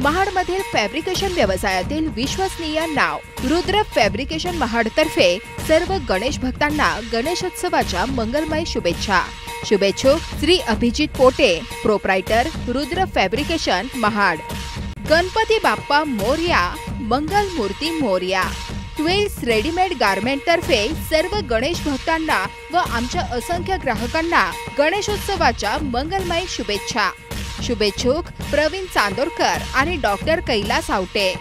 महाडमधील fabrication व्यवसायातील विश्वसनीय नाव Rudra fabrication महाडतर्फे सर्व गणेश भक्तांना गणेशोत्सवाच्या मंगलमय शुभेच्छा। शुभेच्छुक श्री अभिजित पोटे, प्रोप्रायटर रुद्र फॅब्रिकेशन महाड। गणपती बाप्पा मोरया, मंगल मूर्ती मोरया। ट्विल्स रेडीमेड गारमेंट तर्फे सर्व गणेश भक्तांना व आमच्या असंख्य ग्राहकांना गणेशोत्सवाच्या मंगलमय शुभेच्छा। शुभेच्छुक प्रवीण चांदोरकर आणि डॉक्टर कैलास आवटे।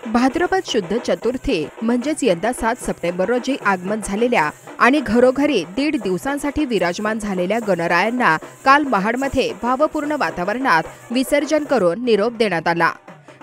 भाद्रपद शुद्ध चतुर्थी म्हणजेच यंदा 7 सप्टेंबर रोजी आगमन झालेल्या आणि घरोघरी 1.5 दिवसांसाठी विराजमान झालेल्या गणरायांना काल महाडमध्ये भावपूर्ण वातावरणात विसर्जन करून निरोप देण्यात आला।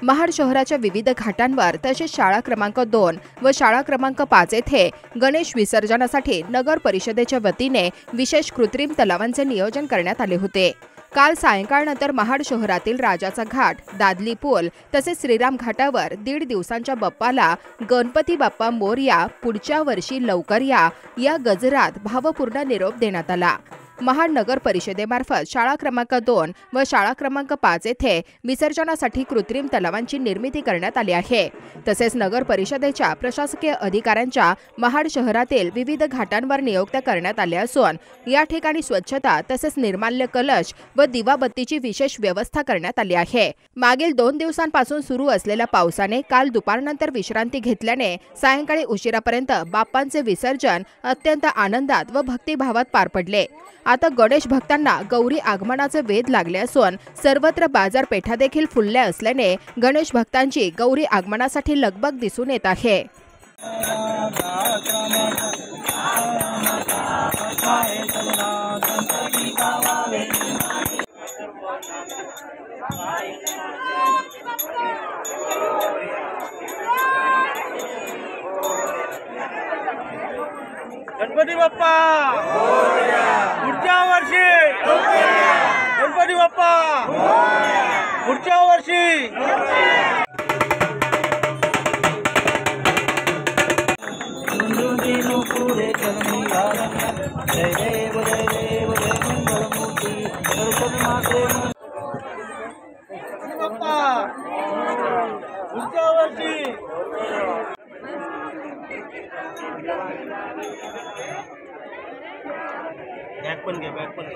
महाड शहराच्या विविध घाटांवर तसेच शाळा क्रमांक 2 व शाळा क्रमांक 5 येथे गणेश विसर्जनासाठी नगर परिषदेच्या वतीने विशेष कृत्रिम तलावांचे नियोजन करण्यात आले होते। काल सायंकाळनंतर महाड शहरातील राजाचा घाट, दादली पूल तसेच श्रीराम घाटावर 1.5 दिवसांच्या बाप्पाला गणपती बाप्पा मोरया, पुढच्या वर्षी लवकर या गजरात भावपूर्ण निरोप देण्यात आला। महाड नगर परिषदेमार्फत शाळा क्रमांक 2 व शाळा क्रमांक 5 येथे विसर्जनासाठी कृत्रिम तलावांची निर्मिती करण्यात आली आहे। तसेच नगर परिषदेच्या प्रशासकीय अधिकाऱ्यांच्या महाड शहरातील विविध घाटांवर नियुक्त्या करण्यात आल्या असून या ठिकाणी स्वच्छता तसेच निर्माल्य कलश व दिवाबत्तीची विशेष व्यवस्था करण्यात आली आहे। मागील 2 दिवसांपासून सुरू असलेल्या पावसाने काल दुपारनंतर विश्रांती घेतल्याने सायंकाळी उशिरापर्यंत बाप्पांचे विसर्जन अत्यंत आनंदात व भक्तिभावात पार पडले। आता गणेश भक्तांना गौरी आगमनाचे वेध लागले असून सर्वत्र बाजारपेठा देखील फुलल्या असल्याने गणेश भक्तांची गौरी आगमनासाठी लगबग दिसून येत आहे। गणपती बाप्पा पुढच्या वर्षी, गणपती बाप्पा पुढच्या वर्षी। बाप्पा पुढच्या वर्षी। बॅग पण घे, बॅग पण घे।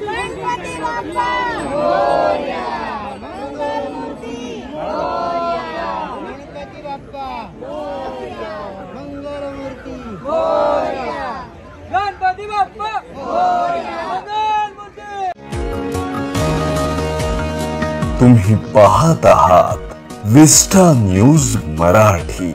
गणपती बाप्पा मोरया, मंगल मूर्ती मोरया, गणपती बाप्पा मोरया, मंगल मूर्ती मोरया, गणपती बाप्पा मोरया, मंगल मूर्ती। तुम्ही पाहत आहात विस्टा न्यूज मराठी।